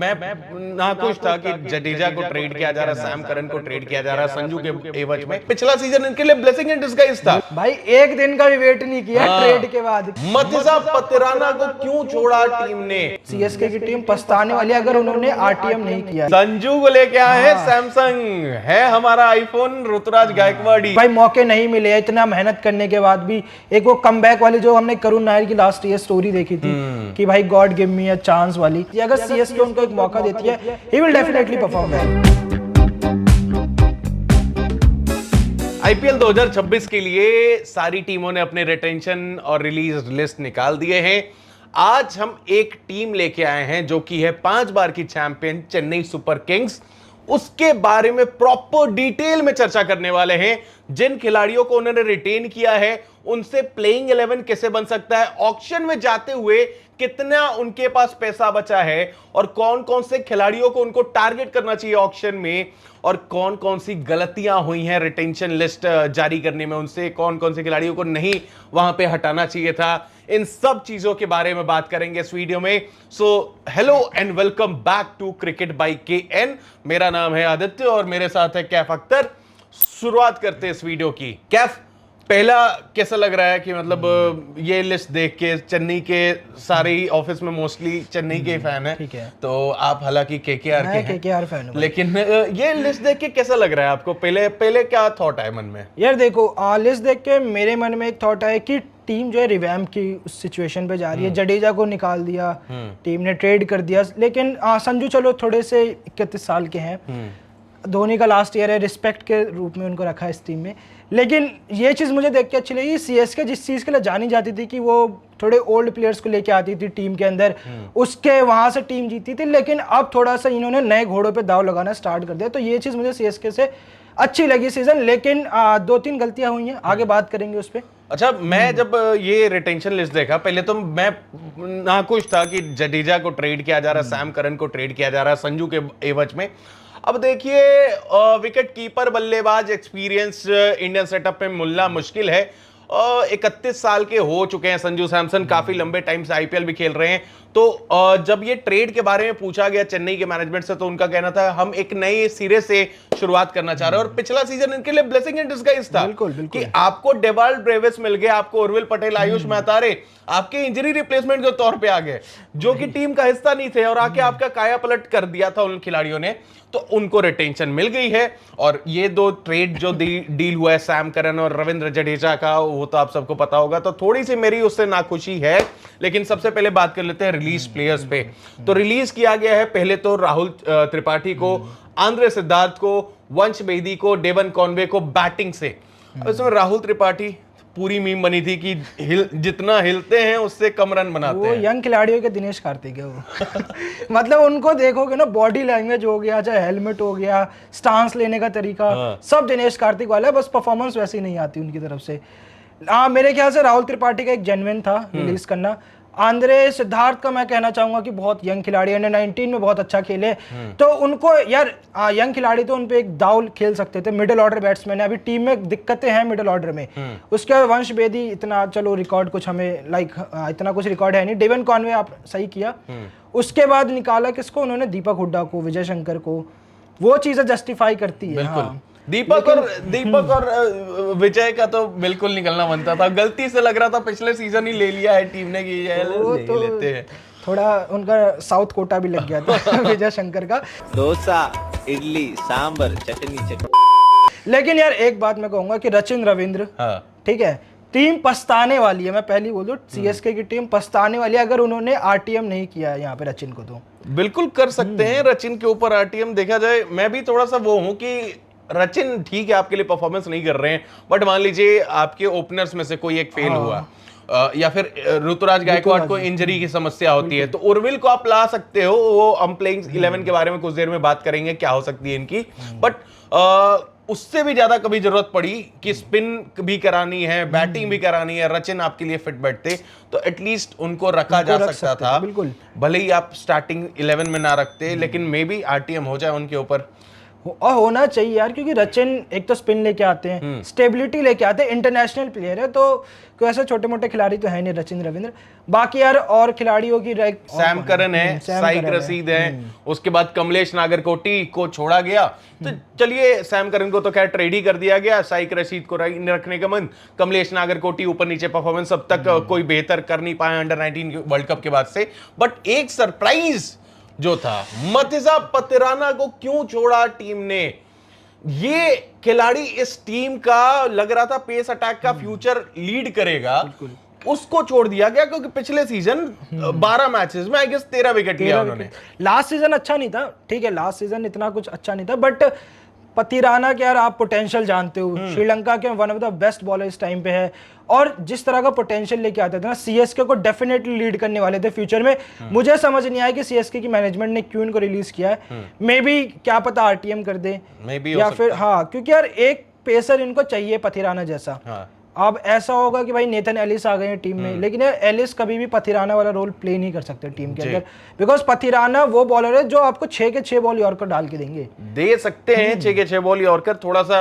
मैं नाखुश था कि जडेजा को ट्रेड किया जा रहा है, सैम करन को ट्रेड किया जा रहा है संजू के एवज में। पिछला सीजन इनके लिए ब्लेसिंग इन डिस्गाइज था भाई, एक दिन का भी वेट नहीं किया ट्रेड के बाद। मतिसा पतिराना को क्यों छोड़ा टीम ने? सीएसके की टीम पछताने वाली अगर उन्होंने आरटीएम नहीं किया। संजू को लेके आए हैं सैमसंग, है हमारा आईफोन ऋतुराज गायकवाड़ी। भाई मौके नहीं मिले इतना मेहनत करने के बाद भी। एक वो कमबैक वाली जो हमने करुण नायर की लास्ट ईयर स्टोरी देखी थी कि भाई God give me a chance वाली, अगर सीएसके उनको एक मौका देती है, he will definitely perform well. IPL 2026 के लिए सारी टीमों ने अपने रिटेंशन और रिलीज लिस्ट निकाल दिए हैं। आज हम एक टीम लेके आए हैं जो कि है 5 बार की चैंपियन चेन्नई सुपर किंग्स। उसके बारे में प्रॉपर डिटेल में चर्चा करने वाले हैं। जिन खिलाड़ियों को उन्होंने रिटेन किया है उनसे प्लेइंग 11 कैसे बन सकता है, ऑक्शन में जाते हुए कितना उनके पास पैसा बचा है और कौन कौन से खिलाड़ियों को उनको टारगेट करना चाहिए ऑक्शन में, और कौन कौन सी गलतियां हुई हैं रिटेंशन लिस्ट जारी करने में, उनसे कौन कौन से खिलाड़ियों को नहीं वहां पे हटाना चाहिए था। इन सब चीजों के बारे में बात करेंगे इस वीडियो में। So hello and welcome back to cricket by KN. मेरा नाम है आदित्य और मेरे साथ है कैफ अख्तर। शुरुआत करते हैं इस वीडियो की। कैफ, पहला कैसा लग रहा है कि मतलब ये लिस्ट देख के, चेन्नई के सारे ही ऑफिस में मोस्टली चेन्नई के फैन है, ठीक है, तो आप हालांकि केकेआर के हैं, केकेआर फैन हूं, लेकिन ये लिस्ट देख के कैसा लग रहा है आपको? पहले क्या थॉट है मन में? यार देखो, लिस्ट देख के मेरे मन में एक थॉट है कि टीम जो है रिवैम्प की उस सिचुएशन पे जा रही है। जडेजा को निकाल दिया, टीम ने ट्रेड कर दिया, लेकिन संजू चलो थोड़े से 31 साल के हैं, धोनी का लास्ट ईयर है, रिस्पेक्ट के रूप में उनको रखा है इस टीम में। लेकिन ये चीज़ मुझे देख के अच्छी लगी, सीएसके जिस चीज़ के लिए जानी जाती थी कि वो थोड़े ओल्ड प्लेयर्स को लेके आती थी टीम के अंदर, उसके वहाँ से टीम जीती थी, लेकिन अब थोड़ा सा इन्होंने नए घोड़ों पे दाव लगाना स्टार्ट कर दिया। तो ये चीज़ मुझे सीएसके से अच्छी लगी सीजन, लेकिन 2-3 गलतियां हुई हैं, आगे बात करेंगे उस पर। अच्छा, मैं जब ये रिटेंशन लिस्ट देखा, पहले तो मैं नाखुश था कि जडेजा को ट्रेड किया जा रहा है, सैम करन को ट्रेड किया जा रहा है संजू के एवज में। अब देखिए, विकेट कीपर बल्लेबाज एक्सपीरियंस इंडियन सेटअप में मिलना मुश्किल है। 31 साल के हो चुके हैं संजू सैमसन, काफी लंबे टाइम से आईपीएल भी खेल रहे हैं। तो जब ये ट्रेड के बारे में पूछा गया चेन्नई के मैनेजमेंट से, तो उनका कहना था हम एक नए सिरे से शुरुआत करना चाह रहे हैं। और पिछला सीजन इनके लिए ब्लेसिंग इन डिस्गाइज था। बिल्कुल, बिल्कुल। कि आपको डेवाल्ड ब्रेविस मिल गया, आपको उर्विल पटेल, आयुष महतारे आपके इंजरी रिप्लेसमेंट के तौर पे आ गए, जो कि टीम का हिस्सा नहीं थे, और आके आपका काया पलट कर दिया था उन खिलाड़ियों ने। तो उनको रिटेंशन मिल गई है। और ये 2 ट्रेड जो डील हुआ है सैम करन और रविंद्र जडेजा का, वो तो आप सबको पता होगा। तो थोड़ी सी मेरी उससे नाखुशी है। लेकिन सबसे पहले बात कर लेते हैं रिलीज प्लेयर्स पे। तो रिलीज किया गया है पहले तो राहुल त्रिपाठी को, आंद्रे सिद्धार्थ को, वंश बेदी को, डेवन कॉनवे को बैटिंग से। इसमें राहुल त्रिपाठी पूरी मीम बनी थी कि जितना हिलते हैं उससे कम रन बनाते हैं। वो यंग खिलाड़ियों के दिनेश कार्तिक है वो। मतलब उनको देखोगे ना, बॉडी लैंग्वेज हो गया, चाहे हेलमेट हो गया, स्टांस लेने का तरीका, सब दिनेश कार्तिक वाला है, बस परफॉर्मेंस वैसी नहीं आती उनकी तरफ से। मेरे ख्याल से राहुल त्रिपाठी का एक जेन्युइन था रिलीज करना। आंद्रे सिद्धार्थ का मैं कहना चाहूंगा कि बहुत यंग खिलाड़ी, अंडर 19 में बहुत अच्छा खेले, तो उनको यार यंग खिलाड़ी तो उनपे एक दाव खेल सकते थे। मिडिल ऑर्डर बैट्समैन है, अभी टीम में दिक्कतें हैं मिडिल ऑर्डर में। उसके बाद वंश बेदी, इतना चलो रिकॉर्ड कुछ हमें इतना कुछ रिकॉर्ड है नहीं। डेवन कॉनवे आप सही किया। उसके बाद निकाला किसको उन्होंने? दीपक हुड्डा को, विजय शंकर को। वो चीजें जस्टिफाई करती है। बिल्कुल। दीपक और विजय का तो बिल्कुल निकलना बनता था। गलती से लग रहा था पिछले सीजन ही ले लिया है टीम ने कि ले लेते हैं। थोड़ा उनका साउथ कोटा भी लग गया था विजय शंकर का। डोसा, इडली, सांबर, चटनी। लेकिन यार एक बात मैं कहूंगा कि रचिन रविंद्र, ठीक है, टीम पछताने वाली है। मैं पहली बोल दूं, सीएसके की टीम पछताने वाली है अगर उन्होंने आरटीएम नहीं किया यहाँ पे रचिन को। तो बिल्कुल कर सकते हैं रचिन के ऊपर आरटीएम। देखा जाए, मैं भी थोड़ा सा वो हूं कि रचिन ठीक है आपके लिए परफॉर्मेंस नहीं कर रहे हैं, बट मान लीजिए आपके ओपनर्स में से कोई एक फेल हुआ, या फिर ऋतुराज गायकवाड़ को इंजरी की समस्या होती है, तो उर्विल को आप ला सकते हो। वो हम प्लेइंग 11 के बारे में कुछ देर में बात करेंगे क्या हो सकती है इनकी। बट उससे भी ज्यादा कभी जरूरत पड़ी कि स्पिन भी करानी है, बैटिंग भी करानी है, रचिन आपके लिए फिट बैठते, तो एटलीस्ट उनको रखा जा सकता था। बिल्कुल, भले ही आप स्टार्टिंग 11 में ना रखते, लेकिन मे बी आरटीएम हो जाए उनके ऊपर। और होना चाहिए यार, क्योंकि रचिन एक तो स्पिन लेके आते हैं, स्टेबिलिटी लेके आते हैं, इंटरनेशनल प्लेयर है, तो कोई ऐसे छोटे मोटे खिलाड़ी तो है नहीं रचिन रविंद्र। बाकी यार और खिलाड़ियों की सैम करन है, साइक रशीद है, उसके बाद कमलेश नागरकोटी को छोड़ा गया, तो चलिए सैम करन को तो खैर ट्रेड ही कर दिया गया, साइक रशीद को रखने का मन, कमलेश नागरकोटी ऊपर नीचे परफॉर्मेंस अब तक कोई बेहतर कर नहीं पाया अंडर 19 वर्ल्ड कप के बाद से। बट एक सरप्राइज जो था, मतिजा पतिराना को क्यों छोड़ा टीम ने? ये खिलाड़ी इस टीम का लग रहा था पेस अटैक का फ्यूचर लीड करेगा, उसको छोड़ दिया गया क्योंकि पिछले सीजन 12 मैचेस में आई गेस 13 विकेट लिया उन्होंने। लास्ट सीजन अच्छा नहीं था, ठीक है, लास्ट सीजन इतना कुछ अच्छा नहीं था, बट पतिराना के यार आप पोटेंशियल जानते हो, श्रीलंका के one of the best bowler इस टाइम पे है, और जिस तरह का पोटेंशियल लेके आते थे ना, सीएसके को डेफिनेटली लीड करने वाले थे फ्यूचर में। मुझे समझ नहीं आया कि सीएसके की मैनेजमेंट ने क्यों इनको रिलीज किया है, मे बी क्या पता आरटीएम कर दे, या फिर हाँ, क्योंकि यार एक पेसर इनको चाहिए पतिराना जैसा। अब ऐसा होगा कि भाई नेथन एलिस आ गए हैं टीम में, लेकिन यार एलिस कभी भी पथिराना वाला रोल प्ले नहीं कर सकते टीम के अंदर, बिकॉज पथिराना वो बॉलर है जो आपको 6 के 6 बॉल यॉर्कर डाल के देंगे, दे सकते हैं 6 के 6 बॉल यॉर्कर। थोड़ा सा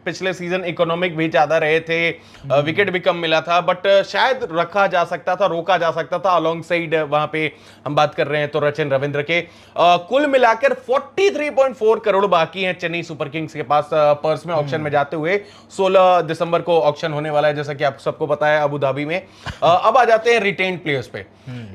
पिछले सीजन इकोनॉमिक भी ज्यादा रहे थे, विकेट भी कम मिला था, बट शायद रखा जा सकता था, रोका जा सकता था अलॉन्ग साइड। वहां पे हम बात कर रहे हैं तो रचिन रविंद्र के कुल मिलाकर 43.4 करोड़ बाकी हैं चेन्नई सुपर किंग्स के पास पर्स में ऑक्शन में जाते हुए। 16 दिसंबर को ऑक्शन होने वाला है, जैसा कि आप सबको पता है, अबू धाबी में। अब आ जाते हैं रिटेन्ड प्लेयर्स पे,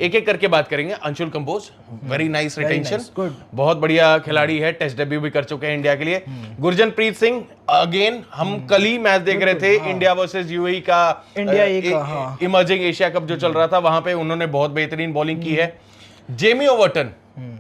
एक एक करके बात करेंगे। Anshul Kamboj, very nice retention, बहुत बढ़िया खिलाड़ी है, टेस्ट डेब्यू भी कर चुके हैं इंडिया के लिए। गुरजनप्रीत सिंह, अगेन हम कल ही मैच देख रहे थे, इंडिया वर्सेस यूएई का, इमर्जिंग एशिया कप जो चल रहा था, वहां पे उन्होंने बहुत बेहतरीन बॉलिंग की है। जेमी ओवर्टन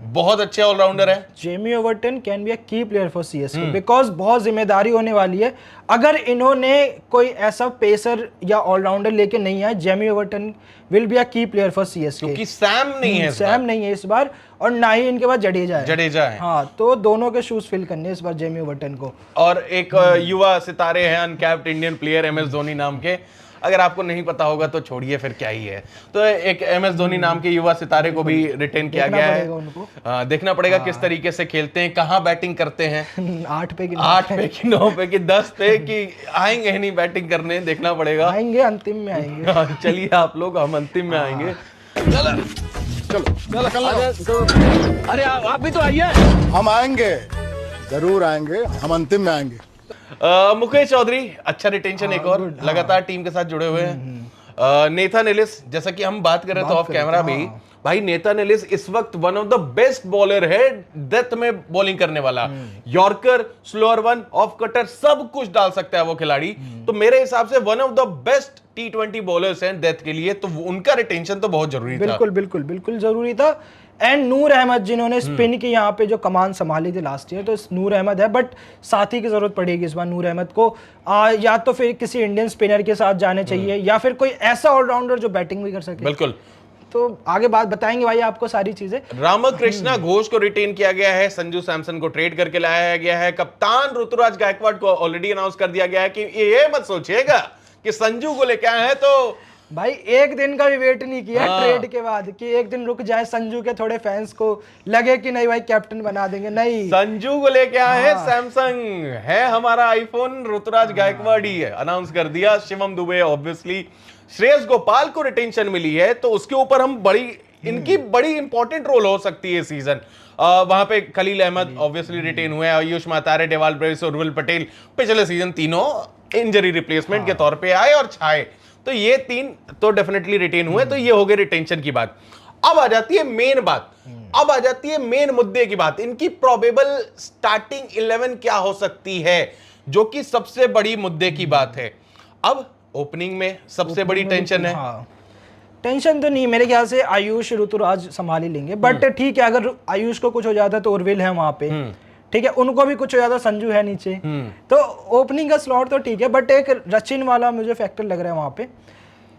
बहुत अच्छे ऑलराउंडर है। Jamie Overton can be a की प्लेयर फॉर सीएसके, बिकॉज बहुत जिम्मेदारी होने वाली है। अगर इन्होंने कोई ऐसा पेसर या ऑलराउंडर लेके नहीं आया, Jamie Overton will be a की प्लेयर फॉर सीएसके, क्योंकि सैम नहीं है इस बार, और ना ही इनके पास जडेजा है। हाँ, तो दोनों के शूज फिल करने इस बार जेमी ओवर्टन को। और एक युवा सितारे हैं, uncapped Indian player MS Dhoni नाम के, अगर आपको नहीं पता होगा तो छोड़िए, फिर क्या ही है। तो एक एमएस धोनी नाम के युवा सितारे को भी रिटेन किया गया है। देखना पड़ेगा किस तरीके से खेलते हैं, कहाँ बैटिंग करते हैं, 8 पे कि 9 पे कि 10 पे कि आएंगे नहीं बैटिंग करने, देखना पड़ेगा। आएंगे, अंतिम में आएंगे। चलिए आप लोग, हम अंतिम में आएंगे। अरे आप भी तो आइए। हम आएंगे, जरूर आएंगे, हम अंतिम में आएंगे। मुकेश चौधरी, अच्छा रिटेंशन, एक और लगातार टीम के साथ जुड़े हुए हैं। नेथन एलिस, जैसा कि हम बात कर रहे थे ऑफ कैमरा भी, भाई नेथन एलिस इस वक्त one of the best bowler है, डेथ में बॉलिंग करने वाला, yorker, slower one, off cutter, सब कुछ डाल सकता है वो खिलाड़ी। तो मेरे हिसाब से one of the best T20 bowlers हैं डेथ के लिए, तो उनका रिटेंशन तो बहुत जरूरी था। बिल्कुल जरूरी था। एंड नूर अहमद, जिन्होंने स्पिन की यहाँ पे जो कमान संभाली थी लास्ट ईयर, तो नूर अहमद है, बट साथी की जरूरत पड़ेगी इस बार नूर अहमद को। या तो फिर किसी इंडियन स्पिनर के साथ जाने चाहिए, या फिर कोई ऐसा ऑलराउंडर जो बैटिंग भी कर सके। बिल्कुल, तो आगे बात बताएंगे भाई आपको सारी चीजें। रामकृष्णा घोष को रिटेन किया गया है, संजू सैमसन को ट्रेड करके लाया गया है, कप्तान ऋतुराज गायकवाड़ को ऑलरेडी अनाउंस कर दिया गया है कि ये मत सोचिएगा कि संजू को लेके आए हैं तो भाई एक दिन का भी वेट नहीं किया ट्रेड के बाद कि एक दिन रुक जाए, संजू के थोड़े फैंस को लगे कि नहीं भाई कैप्टन बना देंगे, नहीं, संजू को लेके आए हैं। सैमसंग है हमारा आईफोन, ऋतुराज गायकवाड़ ही है, अनाउंस कर दिया। शिवम दुबे, ऑब्वियसली श्रेयस गोपाल को रिटेंशन मिली है, तो उसके ऊपर हम इनकी बड़ी इंपॉर्टेंट रोल हो सकती है सीजन। वहां पे खलील अहमद ऑब्वियसली रिटेन हुए, आयुष मातारे, डेवाल ब्रेविस और उर्विल पटेल पिछले सीजन तीनों इंजरी रिप्लेसमेंट के तौर पे आए और छाए, तो ये 3 तो डेफिनेटली रिटेन हुए। तो ये हो गए रिटेंशन की बात। अब आ जाती है मेन बात, अब आ जाती है मेन मुद्दे की बात, इनकी प्रोबेबल स्टार्टिंग 11 क्या हो सकती है, जो कि सबसे बड़ी मुद्दे की बात है। अब ओपनिंग में सबसे बड़ी टेंशन है। टेंशन तो नहीं, मेरे ख्याल से आयुष ऋतुराज संभाल ही लेंगे, बट ठीक है, अगर आयुष को कुछ हो जाता है तो उर्विल है वहां पे, ठीक है, उनको भी कुछ हो जाता, संजू है नीचे, तो ओपनिंग का स्लॉट तो ठीक है, बट एक रचिन वाला मुझे फैक्टर लग रहा है वहां पे।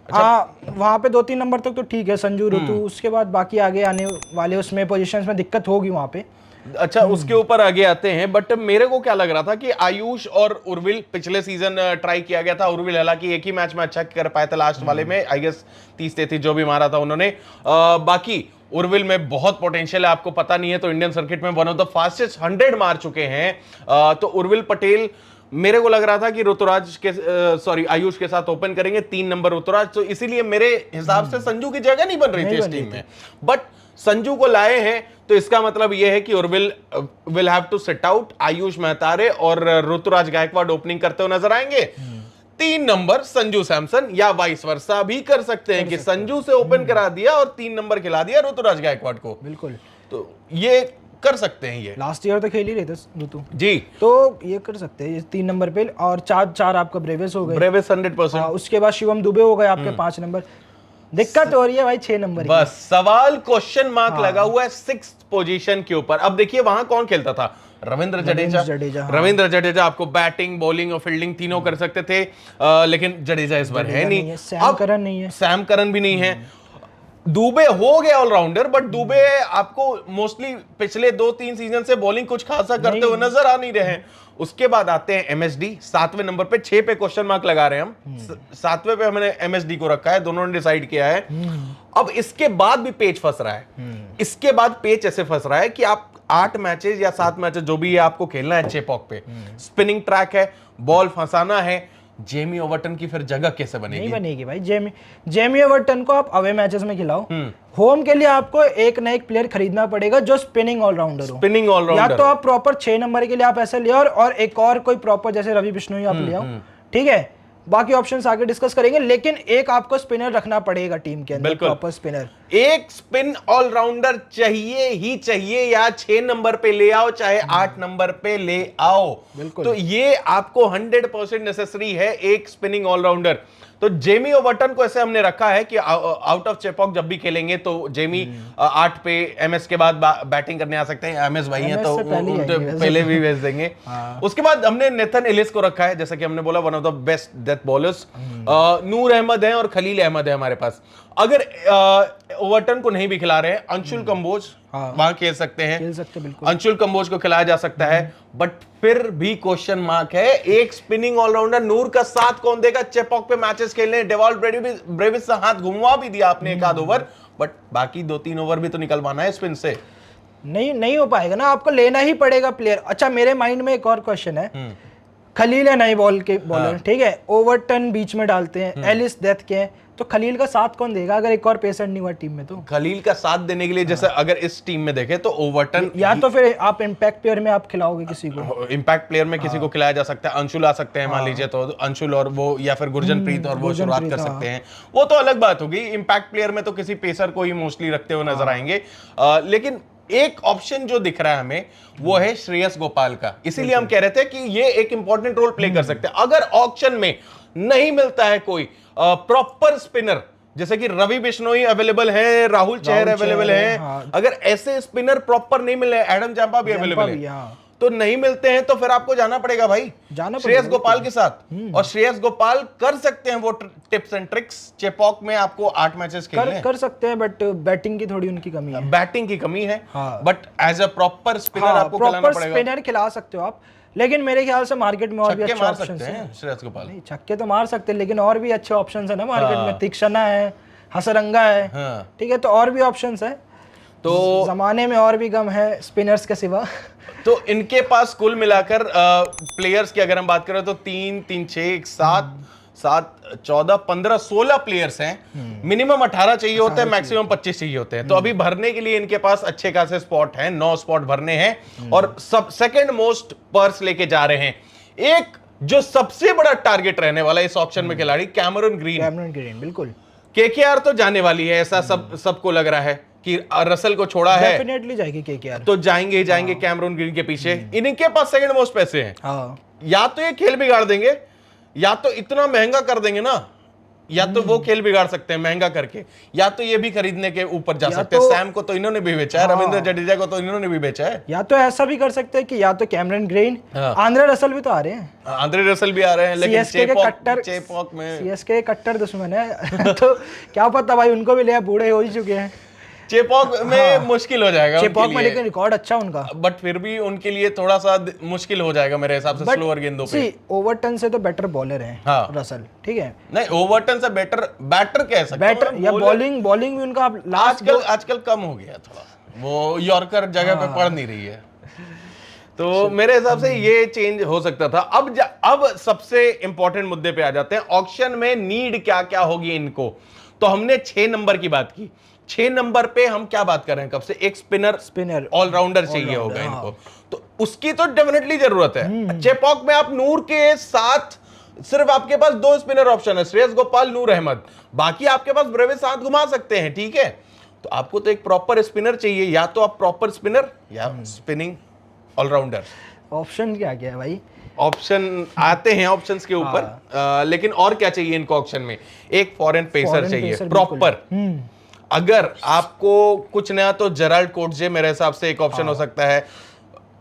वहां पे 2-3 नंबर तक तो ठीक है, संजू, ऋतु, उसके बाद बाकी आगे आने वाले उसमें पोजीशंस में दिक्कत होगी वहां पे। अच्छा, उसके ऊपर आगे आते हैं, बट मेरे को क्या लग रहा था कि आयुष और उर्विल पिछले सीजन ट्राई किया गया था। उर्विल हालांकि एक ही मैच में अच्छा कर पाया था, लास्ट वाले में आई गेस 30-33 जो भी मारा था उन्होंने। बाकी उर्विल में बहुत पोटेंशियल है, आपको पता नहीं है तो इंडियन सर्किट में वन ऑफ द फास्टेस्ट 100 मार चुके हैं। तो उर्विल पटेल, मेरे को लग रहा था कि ऋतुराज के आयुष के साथ ओपन करेंगे, 3 नंबर ऋतुराज, तो इसीलिए मेरे हिसाब से संजू की जगह नहीं बन रही थी इस टीम में, बट संजू को लाए हैं तो इसका मतलब यह है कि Urvil will have to sit out, Ayush Mhatre और ऋतुराज गायकवाड ओपनिंग करते हुए नजर आएंगे। 3 नंबर संजू सैमसन, या वाइस वर्सा भी कर सकते हैं कि संजू से ओपन करा दिया और 3 नंबर खिला दिया ऋतुराज गायकवाड को। बिल्कुल, तो ये कर सकते हैं, ये लास्ट ईयर तो खेल ही रहे थे ऋतु जी, तो ये कर सकते हैं 3 नंबर पे। और 4 आपका ब्रेविस हो गए, ब्रेविस 100%। उसके बाद शिवम दुबे हो गए आपके 5 नंबर। दिक्कत हो रही है भाई 6 नंबर की। बस सवाल क्वेश्चन मार्क लगा हुआ है 6th पोजीशन के ऊपर। अब देखिए वहां कौन खेलता था, रविंद्र जडेजा। रविंद्र जडेजा आपको बैटिंग, बॉलिंग और फील्डिंग तीनों कर सकते थे, लेकिन जडेजा इस बार है नहीं। सैम करन नहीं है, सैम करन भी नहीं है। दुबे हो गया ऑलराउंडर, बट दुबे आपको मोस्टली पिछले 2-3 सीजन से बॉलिंग कुछ खासा करते हुए नजर आ नहीं रहे हैं। उसके बाद आते हैं एमएसडी 7वें नंबर पे, 6 पे क्वेश्चन मार्क लगा रहे हैं हम, 7वें पे हमने एमएसडी को रखा है, दोनों ने डिसाइड किया है। अब इसके बाद भी पेच फंस रहा है, इसके बाद पेच ऐसे फंस रहा है कि आप 8 मैचेस या 7 मैचेस जो भी है आपको खेलना है चेपॉक पे, स्पिनिंग ट्रैक है, बॉल फंसाना है, जेमी ओवर्टन की फिर जगह कैसे बनेगी? नहीं बनेगी भाई। जेमी ओवर्टन को आप अवे मैचेस में खिलाओ, होम के लिए आपको एक ना एक प्लेयर खरीदना पड़ेगा जो स्पिनिंग ऑलराउंडर हो। स्पिनिंग ऑलराउंडर, या तो आप प्रॉपर 6 नंबर के लिए आप ऐसे ले आओ और एक और कोई प्रॉपर जैसे रवि बिश्नोई आप ले आओ, ठीक है। बाकी ऑप्शंस आगे डिस्कस करेंगे, लेकिन एक आपको स्पिनर रखना पड़ेगा टीम के अंदर, प्रॉपर स्पिनर। एक स्पिन ऑलराउंडर चाहिए ही चाहिए, या 6 नंबर पे ले आओ चाहे 8 नंबर पे ले आओ। तो ये आपको 100% नेसेसरी है, एक स्पिनिंग ऑलराउंडर। तो जेमी ओवर्टन को ऐसे हमने रखा है कि आउट ऑफ चेपॉक जब भी खेलेंगे तो जेमी 8 पे, एमएस के बाद बैटिंग करने आ सकते हैं, एमएस भाई हैं तो पहले भी भेज देंगे। उसके बाद हमने नेथन एलिस को रखा है, जैसा कि हमने बोला one of the best death bowlers. Noor Ahmad है और खलील अहमद है हमारे पास। अगर ओवर्टन को नहीं भी खिला रहे हैं, अंशुल कंबोज वहां खेल सकते हैं, बिल्कुल अंशुल कंबोज को खिलाया जा सकता है, बट फिर भी क्वेश्चन मार्क है। एक स्पिनिंग ऑलराउंडर नूर का साथ कौन देगा? चेपॉक पे मैचेस खेलने, डेवाल्ड ब्रेविस से हाथ घुमवा भी दिया आपने 1 आध ओवर, बट बाकी 2-3 ओवर भी तो निकलवाना है स्पिन से। नहीं हो पाएगा ना, आपको लेना ही पड़ेगा प्लेयर। अच्छा, मेरे माइंड में एक और क्वेश्चन है, खलील है नई बॉल के बॉलर, ठीक है, ओवर्टन बीच में डालते हैं, एलिस डेथ के हैं, तो खलील का साथ कौन देगा अगर एक और पेसर नहीं हुआ टीम में? तो खलील का साथ देने के लिए जैसे अगर इस टीम में देखें तो ओवर्टन, या तो फिर आप इम्पैक्ट प्लेयर में आप खिलाओगे किसी को, इम्पैक्ट प्लेयर में किसी को खिलाया जा सकता है, अंशुल आ सकते हैं मान लीजिए, तो अंशुल और वो, या फिर गुरजनप्रीत और वो शुरुआत कर सकते हैं, वो तो अलग बात होगी। इम्पैक्ट प्लेयर में तो किसी पेसर को ही मोस्टली रखते हुए नजर आएंगे। लेकिन एक ऑप्शन जो दिख रहा है हमें वो है श्रेयस गोपाल का, इसीलिए हम कह रहे थे कि ये एक इंपॉर्टेंट रोल प्ले कर सकते हैं। अगर ऑक्शन में नहीं मिलता है कोई प्रॉपर स्पिनर, जैसे कि रवि बिश्नोई अवेलेबल है, राहुल चहर अवेलेबल है, अगर ऐसे स्पिनर प्रॉपर नहीं मिले, एडम जांपा भी अवेलेबल है, तो नहीं मिलते हैं तो फिर आपको जाना पड़ेगा भाई श्रेयस गोपाल के साथ। और श्रेयस गोपाल कर सकते हैं वो टिप्स एंड ट्रिक्स, चेपॉक में आपको 8 मैचेस खेलने कर सकते हैं, बट बैटिंग की थोड़ी उनकी कमी है, बैटिंग की कमी है, but as a proper spinner आपको खिलाना पड़ेगा। स्पिनर खिला सकते हो आप, लेकिन मेरे ख्याल से मार्केट में और भी अच्छे ऑप्शंस हैं। श्रेयस गोपाल नहीं, छक्के तो मार सकते हैं, लेकिन और भी अच्छे ऑप्शंस है ना मार्केट में, तीक्षणा है, हसरंगा है, ठीक है, तो और भी ऑप्शंस है। तो जमाने में और भी गम है स्पिनर्स के सिवा। तो इनके पास कुल मिलाकर प्लेयर्स की अगर हम बात करें तो 3, 6, 7, 14, 15, 16 प्लेयर्स हैं। मिनिमम 18 चाहिए होते हैं, मैक्सिमम 25 चाहिए होते हैं। तो अभी भरने के लिए इनके पास अच्छे खासे स्पॉट हैं, 9 स्पॉट भरने हैं, और सब सेकंड मोस्ट पर्स लेके जा रहे हैं। एक जो सबसे बड़ा टारगेट रहने वाला इस ऑप्शन में खिलाड़ी कैमरन ग्रीन, बिल्कुल। केकेआर तो जाने वाली है, ऐसा सबको लग रहा है कि रसल को छोड़ा है, डेफिनेटली जाएगी केकेआर, तो जाएंगे कैमरन ग्रीन के पीछे। इनके पास सेकंड मोस्ट पैसे हैं, या तो ये खेल बिगाड़ देंगे, या तो इतना महंगा कर देंगे ना, या तो वो खेल बिगाड़ सकते हैं महंगा करके, या तो ये भी खरीदने के ऊपर जा सकते हैं। सैम को तो इन्होंने भी बेचा है, रविंद्र जडेजा को तो इन्होंने भी बेचा है। या तो ऐसा भी कर सकते हैं कि या तो कैमरन ग्रीन, आंद्रे रसल भी तो आ रहे हैं, आंद्रे रसल भी आ रहे हैं, लेकिन चेपॉक में सीएसके के कट्टर दुश्मन है तो क्या पता भाई उनको भी ले, बूढ़े हो ही चुके हैं। चेपॉक में मुश्किल हो जाएगा चेपॉक उनके में, लिए। लेकिन रिकॉर्ड अच्छा उनका। बट फिर भी उनके लिए थोड़ा सा मुश्किल हो जाएगा मेरे हिसाब से स्लोअर गेंदों पे। ओवरटन से तो बेटर बॉलर है हाँ। रसल, ठीक है। नहीं, ओवरटन से बेटर बैटर कह सकते हैं, बैटर या बॉलिंग भी उनका लास्ट आजकल कम हो गया थोड़ा, वो यॉर्कर जगह पे पड़ नहीं रही है। तो मेरे हिसाब से ये चेंज हो सकता था। अब सबसे इंपॉर्टेंट मुद्दे पे आ जाते हैं, ऑक्शन में नीड क्या क्या होगी इनको। तो हमने 6 नंबर की बात की, 6 नंबर पे हम क्या बात कर रहे हैं कब से, एक स्पिनर ऑलराउंडर चाहिए होगा इनको, तो उसकी तो डेफिनेटली जरूरत है। चेपॉक में आप नूर के साथ सिर्फ आपके पास 2 स्पिनर ऑप्शन है, श्रेयस गोपाल, नूर अहमद, बाकी आपके पास ब्रेविस साथ घुमा सकते हैं, ठीक है। तो आपको तो एक प्रॉपर स्पिनर चाहिए, या तो आप प्रॉपर स्पिनर या स्पिनिंग ऑलराउंडर। ऑप्शन क्या क्या है भाई? ऑप्शन आते हैं ऑप्शंस के ऊपर, लेकिन और क्या चाहिए इनको ऑप्शन में, एक फॉरेन पेसर चाहिए प्रॉपर। अगर आपको कुछ नया तो जेराल्ड कोटजे मेरे हिसाब से एक ऑप्शन हो सकता है,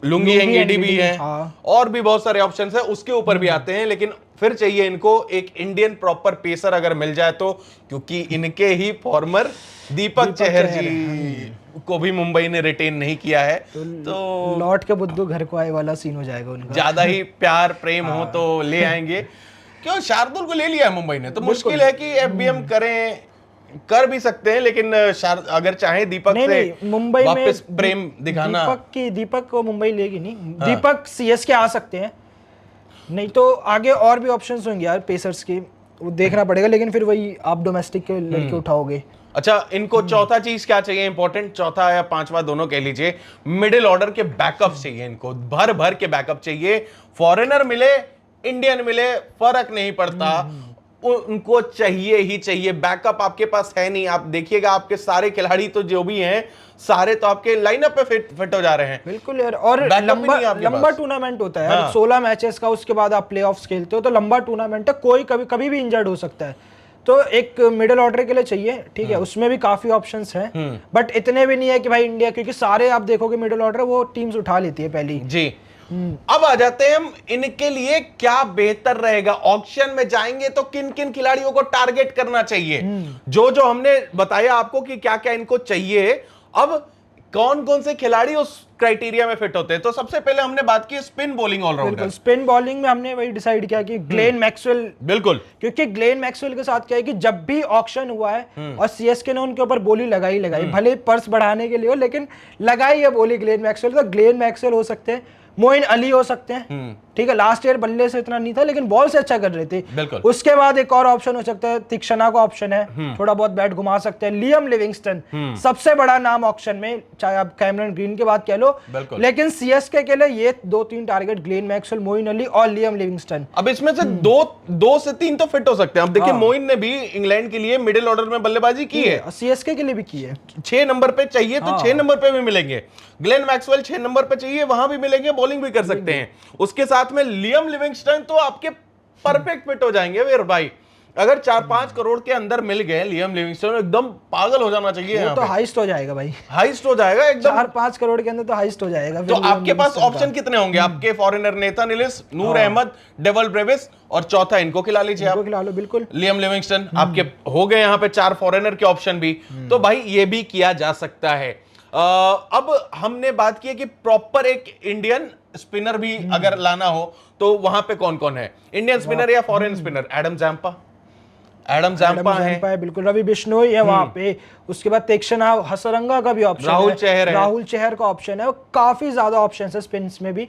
लुंगी एंगीडी भी है, और भी बहुत सारे ऑप्शंस है, उसके ऊपर भी आते हैं। लेकिन फिर चाहिए इनको एक इंडियन प्रॉपर पेसर अगर मिल जाए तो, क्योंकि इनके ही फॉर्मर दीपक चहर जी को भी मुंबई ने रिटेन नहीं किया है, तो लौट के बुद्धू घर को आए वाला सीन हो जाएगा उनका। ज्यादा ही प्यार प्रेम हो तो ले आएंगे। क्यों, शार्दुल को ले लिया है मुंबई ने, तो मुश्किल है कि एफबीएम कर भी सकते हैं, लेकिन अगर चाहे दीपक से मुंबई में वापस प्रेम दिखाना, दीपक को मुंबई लेगी नहीं। दीपक सीएसके आ सकते हैं, नहीं तो आगे और भी ऑप्शंस होंगे यार पेसर्स की, वो देखना पड़ेगा। लेकिन फिर वही आप डोमेस्टिक के लड़के उठाओगे। अच्छा, इनको चौथा चीज क्या चाहिए इंपॉर्टेंट, चौथा या पांचवा दोनों कह लीजिए, मिडिल ऑर्डर के बैकअप चाहिए इनको, भर भर के बैकअप चाहिए। फॉरेनर मिले इंडियन मिले फर्क नहीं पड़ता, उनको चाहिए ही चाहिए। बैकअप आपके पास है नहीं, आप देखिएगा आपके सारे खिलाड़ी तो जो भी हैं सारे तो आपके लाइनअप पे फिट हो जा रहे हैं। बिल्कुल यार, और लंबा टूर्नामेंट होता है यार, 16 मैचेस का, उसके बाद आप प्लेऑफ्स खेलते हो, तो लंबा टूर्नामेंट है, कोई कभी भी इंजर्ड हो सकता है। तो एक मिडिल ऑर्डर के लिए चाहिए, ठीक है, उसमें भी काफी ऑप्शंस हैं, बट इतने भी नहीं है कि भाई इंडिया, क्योंकि सारे आप देखोगे मिडिल ऑर्डर वो टीम्स उठा लेती है पहली जी। अब आ जाते हैं हम, इनके लिए क्या बेहतर रहेगा, ऑक्शन में जाएंगे तो किन किन खिलाड़ियों को टारगेट करना चाहिए। जो हमने बताया आपको कि क्या क्या इनको चाहिए, अब कौन कौन से खिलाड़ी उस क्राइटेरिया में फिट होते हैं। तो सबसे पहले हमने बात की spin bowling all rounder. Spin bowling में हमने वही डिसाइड किया कि ग्लेन मैक्सवेल, बिल्कुल, क्योंकि ग्लेन मैक्सवेल के साथ क्या है कि जब भी ऑक्शन हुआ है और सीएसके ने उनके ऊपर बोली लगाई भले पर्स बढ़ाने के लिए हो, लेकिन लगाई है बोली ग्लेन मैक्सवेल। तो ग्लेन मैक्सवेल हो सकते हैं, मोइन अली हो सकते हैं, ठीक है, लास्ट ईयर बल्ले से इतना नहीं था लेकिन बॉल से अच्छा कर रहे थे। बिल्कुल। उसके बाद एक और ऑप्शन हो सकता है, तीक्षणा का ऑप्शन है, थोड़ा बहुत बैट घुमा सकते हैं। लियम लिविंगस्टन सबसे बड़ा नाम ऑक्शन में, चाहे आप कैमरन ग्रीन के बाद कह लो, लेकिन सीएसके के लिए ये 2-3 target, Glenn Maxwell, Moeen Ali और लियम लिविंगस्टन। अब इसमें से 2 से 3 तो फिट हो सकते हैं। अब देखिए मोइन ने भी इंग्लैंड के लिए मिडिल ऑर्डर में बल्लेबाजी की है, सीएसके के लिए भी की है। 6 नंबर पे चाहिए तो 6 नंबर पे भी मिलेंगे। ग्लेन मैक्सवेल 6 नंबर पे चाहिए, वहां भी मिलेंगे, बॉलिंग भी कर सकते हैं। उसके साथ में लियम लिविंगस्टन तो आपके परफेक्ट फिट हो जाएंगे वीर भाई। अगर 4-5 करोड़ के अंदर मिल गए लियम लिविंगस्टन, एकदम पागल हो जाना चाहिए। वो तो हाइस्ट हो जाएगा भाई, हाइस्ट हो जाएगा एकदम, 4-5 करोड़ के अंदर तो हाइस्ट हो जाएगा। तो आपके पास ऑप्शन कितने होंगे आपके, फॉरेनर नेथन इलिस, नूर अहमद, डेवल ब्रेविस, और चौथा इनको खिला लीजिए आप, खिला लो, बिल्कुल, लियम लिविंगस्टन। आपके हो गए यहाँ पे 4 फॉरेनर के ऑप्शन भी, तो भाई ये भी किया जा सकता है। अब हमने बात की है कि प्रॉपर एक इंडियन स्पिनर भी अगर लाना हो तो वहां पे कौन कौन है, इंडियन स्पिनर या फॉरेन स्पिनर। एडम जैम्पा है, बिल्कुल, रवि बिश्नोई है वहां पे। उसके बाद तीक्षणा, हसरंगा का भी ऑप्शन है, राहुल चहर का ऑप्शन है, काफी ज्यादा ऑप्शन है स्पिन्स में भी।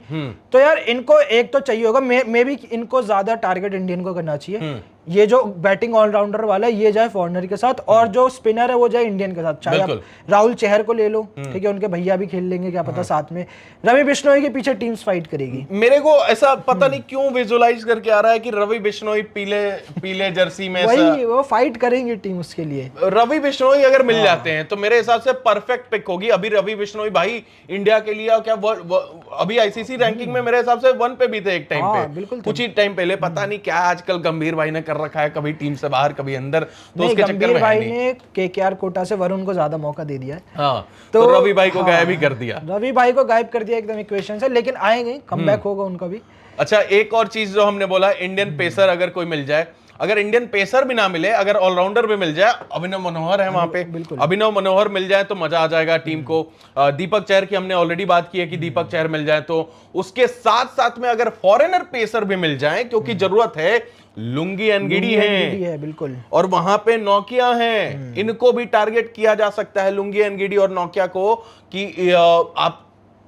तो यार इनको एक तो चाहिए होगा, मे भी इनको ज्यादा टारगेट इंडियन को करना चाहिए। ये जो बैटिंग ऑलराउंडर वाला है ये जाए फॉरेनर के साथ, और जो स्पिनर है वो जाए इंडियन के साथ। चाहे आप राहुल चहर को ले लो, ठीक है, उनके भैया भी खेल लेंगे क्या पता साथ में। रवि बिश्नोई के पीछे टीम्स फाइट करेगी। मेरे को ऐसा पता नहीं क्यों विजुअलाइज करके आ रहा है कि रवि बिश्नोई पीले जर्सी में, वही वो फाइट करेंगे टीम उसके लिए। रवि बिश्नोई अगर मिल जाते हैं तो मेरे हिसाब से परफेक्ट पिक होगी। अभी रवि बिश्नोई भाई इंडिया के लिए क्या अभी आईसीसी रैंकिंग में मेरे हिसाब से 1 पे भी थे एक टाइम पे, बिल्कुल कुछ ही टाइम पहले। पता नहीं क्या आजकल गंभीर भाई ने कर रखा है, कभी टीम से बाहर कभी अंदर, तो उसके चक्कर में भाई ने केकेआर कोटा से वरुण को ज्यादा मौका दे दिया है। हाँ, तो रवि भाई को गायब ही कर दिया, रवि भाई को गायब कर दिया एकदम इक्वेशन से, लेकिन आएंगे, कमबैक होगा उनका भी। अच्छा, एक और चीज जो हमने बोला, इंडियन पेसर अगर कोई मिल जाए, अगर इंडियन पेसर भी ना मिले, अगर ऑलराउंडर भी मिल जाए, अभिनव मनोहर है वहां पे, अभिनव मनोहर मिल जाए तो मजा आ जाएगा टीम को। दीपक चहर की हमने ऑलरेडी बात की है कि दीपक चहर मिल जाए, तो उसके साथ साथ में अगर फॉरेनर पेसर भी मिल जाए, क्योंकि जरूरत है, लुंगी एनगिडी है बिल्कुल, और वहां पे नोकिया है, इनको भी टारगेट किया जा सकता है, लुंगी एनगिडी और नोकिया को, कि आप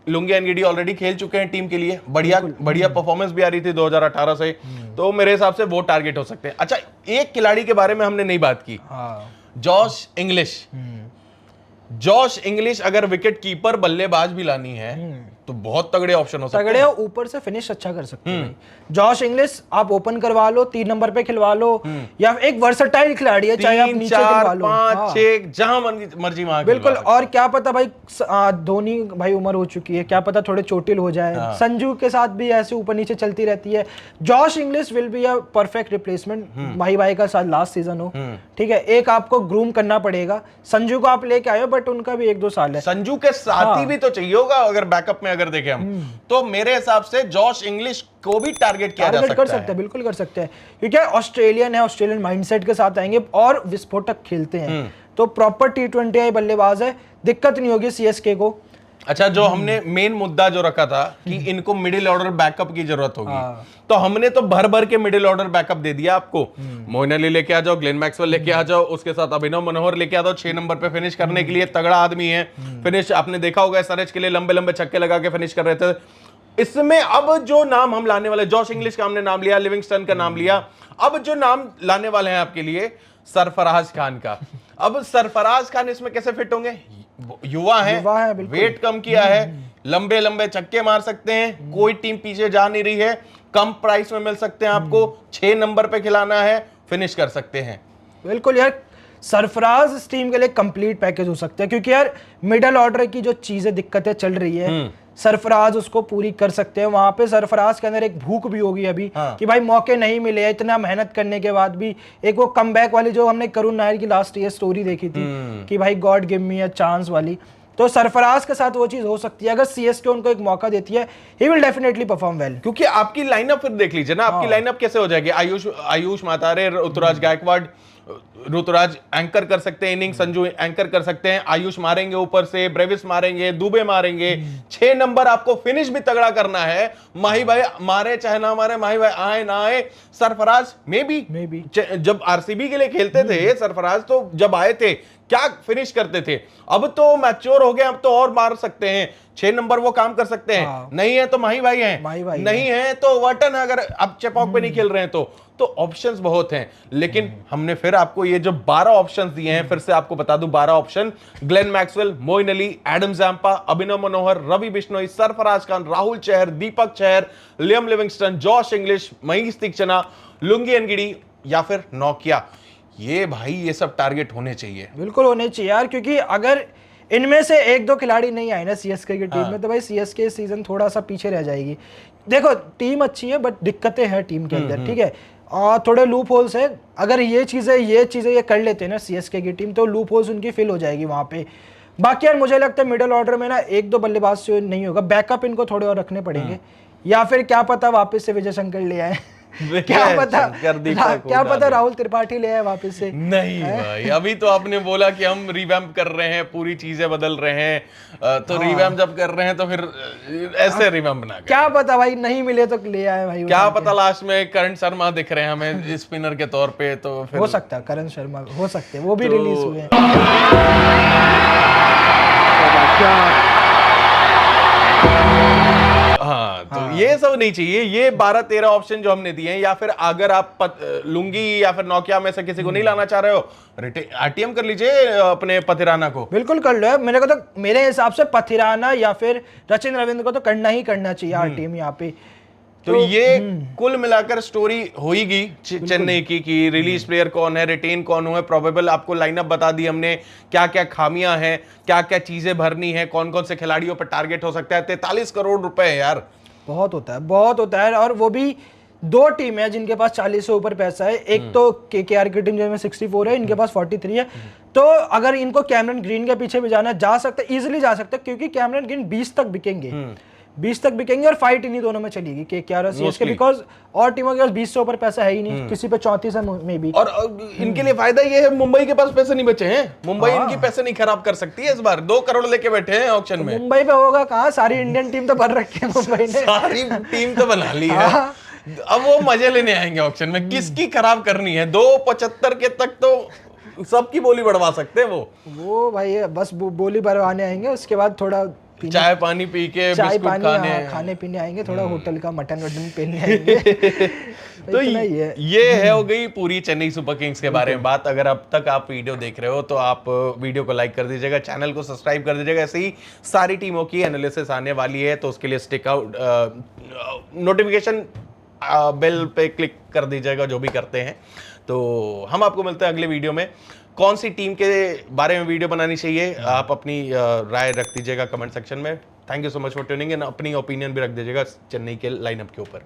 लुंगी एनगिडी ऑलरेडी खेल चुके हैं टीम के लिए, बढ़िया बढ़िया परफॉर्मेंस भी आ रही थी 2018 से, तो मेरे हिसाब से वो टारगेट हो सकते हैं। अच्छा, एक खिलाड़ी के बारे में हमने नहीं बात की, जॉश इंग्लिश। जॉश इंग्लिश अगर विकेट कीपर बल्लेबाज भी लानी है तो बहुत तगड़े ऑप्शन हो सकते हैं। तगड़े और ऊपर से फिनिश अच्छा कर सकते हैं भाई। जॉश इंग्लिश आप ओपन करवा लो, 3 नंबर पे खिलवा लो, या एक वर्सेटाइल खिलाड़ी है, चाहे आप नीचे खिलवा लो, 5, 6 जहां मर्जी वहां बिल्कुल। और क्या पता भाई, धोनी भाई उम्र हो चुकी है, क्या पता थोड़े चोटिल हो जाए, संजू के साथ भी ऐसे ऊपर नीचे चलती रहती है। Josh Inglis will be a perfect replacement, भाई का साथ लास्ट सीजन हो, ठीक है। एक आपको ग्रूम करना पड़ेगा, संजू को आप लेके आए हो बट उनका भी 1-2 साल है, संजू के साथी भी तो चाहिए होगा अगर बैकअप में अगर देखें हम, तो मेरे हिसाब से जॉश इंग्लिश को भी टारगेट किया जा सकता कर सकते हैं, बिल्कुल कर सकते हैं, क्योंकि ऑस्ट्रेलियन है, ऑस्ट्रेलियन माइंडसेट के साथ आएंगे और विस्फोटक खेलते हैं, तो प्रॉपर T20 बल्लेबाज है, दिक्कत नहीं होगी सीएसके को। अच्छा, जो हमने मेन मुद्दा जो रखा था कि इनको मिडिल ऑर्डर बैकअप की जरूरत होगी, तो हमने तो भर भर के मिडिल ऑर्डर बैकअप दे दिया आपको। मोइन अली लेके आ जाओ, ग्लेन मैक्सवेल लेके आ जाओ, उसके साथ अभिनव मनोहर लेके आ जाओ, 6 नंबर पे फिनिश करने के लिए तगड़ा आदमी है, फिनिश आपने देखा होगा एसआरएच के लिए लंबे लंबे छक्के लगा के फिनिश कर रहे थे। इसमें अब जो नाम हम लाने वाले, जॉश इंग्लिश का हमने नाम लिया, लिविंगस्टन का नाम लिया, अब जो नाम लाने वाले हैं आपके लिए सरफराज खान का। अब सरफराज खान इसमें कैसे फिट होंगे? युवा है, वेट कम किया है, लंबे लंबे छक्के मार सकते हैं, कोई टीम पीछे जा नहीं रही है, कम प्राइस में मिल सकते हैं आपको, 6 नंबर पे खिलाना है, फिनिश कर सकते हैं। बिल्कुल यार, सरफराज इस टीम के लिए कंप्लीट पैकेज हो सकता है, क्योंकि यार मिडिल ऑर्डर की जो चीजें दिक्कतें चल रही है, सरफराज उसको पूरी कर सकते हैं। वहां पे सरफराज के अंदर एक भूख भी होगी अभी, कि भाई मौके नहीं मिले, इतना मेहनत करने के बाद भी। एक वो कमबैक वाली जो हमने करुण नायर की लास्ट ईयर स्टोरी देखी थी कि भाई God give me a chance वाली, तो सरफराज के साथ वो चीज हो सकती है अगर सीएसके उनको एक मौका देती है, he will definitely perform well. क्योंकि आपकी लाइनअप फिर देख लीजिए ना, आपकी लाइनअप कैसे हो जाएगी? आयुष मातारे, ऋतुराज गायकवाड़, ऋतुराज एंकर कर सकते हैं इनिंग, संजू एंकर कर सकते हैं, आयुष मारेंगे ऊपर से, ब्रेविस मारेंगे, दुबे मारेंगे, 6 नंबर आपको फिनिश भी तगड़ा करना है। माही भाई मारे चाहे ना मारे, माही भाई आए ना आए, सरफराज मे बी जब आरसीबी के लिए खेलते थे सरफराज, तो जब आए थे क्या फिनिश करते थे, अब तो मैच्योर हो गए, अब तो और मार सकते हैं, 6 नंबर वो काम कर सकते हैं। नहीं है तो माही भाई हैं, नहीं है तो वर्टन है, अगर अब चेपॉक पे नहीं खेल रहे हैं तो ऑप्शंस बहुत हैं। लेकिन हमने फिर आपको ये जो 12 ऑप्शंस दिए हैं, फिर से आपको बता दूं 12 option, Glenn Maxwell, Moeen Ali, Adam Zampa, Abhinav Manohar, Ravi Bishnoi, Sarfaraz Khan, Rahul Chahar, Deepak Chahar, Liam Livingstone, Josh Inglis, Maheesh Theekshana, Lungi Ngidi या फिर नोकिया। ये भाई ये सब टारगेट होने चाहिए, बिल्कुल होने चाहिए यार, क्योंकि अगर इनमें से 1-2 खिलाड़ी नहीं आए ना सीएसके की टीम में, तो भाई सीएसके सीजन थोड़ा सा पीछे रह जाएगी। देखो टीम अच्छी है बट दिक्कतें हैं टीम के अंदर, ठीक है, और थोड़े लूप होल्स है। अगर ये चीजें ये कर लेते हैं ना सीएसके की टीम, तो लूप होल्स उनकी फिल हो जाएगी वहां पे। बाकी यार मुझे लगता है मिडिल ऑर्डर में ना 1-2 बल्लेबाज से नहीं होगा, बैकअप इनको थोड़े और रखने पड़ेंगे, या फिर क्या पता वापस से विजय शंकर ले आए क्या पता राहुल त्रिपाठी ले आए वापस से। नहीं भाई, अभी तो आपने बोला कि हम रिवैम्प कर रहे हैं, पूरी चीजें बदल रहे हैं, तो रिवैम्प जब कर रहे हैं तो फिर ऐसे रिवैम्प ना करें। क्या पता भाई नहीं मिले तो ले आए भाई, क्या पता लास्ट में करण शर्मा दिख रहे हैं हमें स्पिनर के तौर पे, तो फिर हो सकता है करण शर्मा हो सकते हैं, वो भी रिलीज हुए हैं। हाँ, तो ये सब नहीं चाहिए, ये 12-13 ऑप्शन जो हमने दिए हैं, या फिर अगर आप लुंगी या फिर नोकिया में से किसी को नहीं लाना चाह रहे हो, आरटीएम कर लीजिए अपने पथिराना को। बिल्कुल कर लो, मेरे हिसाब से पथिराना या फिर रचिन रविंद्र को तो करना ही करना चाहिए आरटीएम यहाँ पे। तो ये कुल मिलाकर स्टोरी होगी चेन्नई की रिलीज प्लेयर कौन है, रिटेन कौन हुए, प्रोबेबल आपको लाइनअप बता दी हमने, क्या क्या खामियां हैं, क्या क्या चीजें भरनी है, कौन कौन से खिलाड़ियों पर टारगेट हो सकता है। 43 करोड़ रुपए यार, बहुत होता है, और वो भी 2 टीम है जिनके पास 40 से ऊपर पैसा है। एक तो केकेआर की टीम जिनमें 64 है, इनके पास 43 है। तो अगर इनको कैमरन ग्रीन के पीछे भी जाना जा सकता है, इजिली जा सकता है, क्योंकि कैमरन ग्रीन 20 तक बिकेंगे, 20 तक बिकेंगे और फाइट इन्हीं दोनों में चलेगी KKR और CSK, बिकॉज और टीमों के पास 20 से ऊपर पैसा है ही नहीं, किसी पे 34 है मे बी। और इनके लिए फायदा ये है, मुंबई के पास पैसे नहीं बचे हैं, मुंबई इनकी पैसे नहीं खराब कर सकती है इस बार, 2 करोड़ लेके बैठे हैं ऑक्शन में। मुंबई पे होगा कहाँ, सारी इंडियन टीम तो भर रखी है मुंबई ने, सारी टीम तो बना ली है, अब वो मजे लेने आएंगे ऑक्शन में, किसकी खराब करनी है। 2.75 के तक तो सबकी बोली बढ़वा सकते हैं वो भाई बस बोली बढ़वाने आएंगे, उसके बाद थोड़ा चाय पानी पी के चाय बिस्कुट पानी खाने पीने आएंगे, थोड़ा होटल का मटन वटन पीने आएंगे। तो ये है हो गई पूरी चेन्नई सुपर किंग्स के बारे में बात। अगर अब तक आप वीडियो देख रहे हो तो आप वीडियो को लाइक कर दीजिएगा, चैनल को सब्सक्राइब कर दीजिएगा, ऐसे ही सारी टीमों की एनालिसिस आने वाली है, तो उसके लिए स्टिक आउट नोटिफिकेशन बेल पे क्लिक कर दीजिएगा जो भी करते हैं। तो हम आपको मिलते हैं अगले वीडियो में। कौन सी टीम के बारे में वीडियो बनानी चाहिए आप अपनी राय रख दीजिएगा कमेंट सेक्शन में। Thank you so much for tuning in, अपनी ओपिनियन भी रख दीजिएगा चेन्नई के लाइनअप के ऊपर।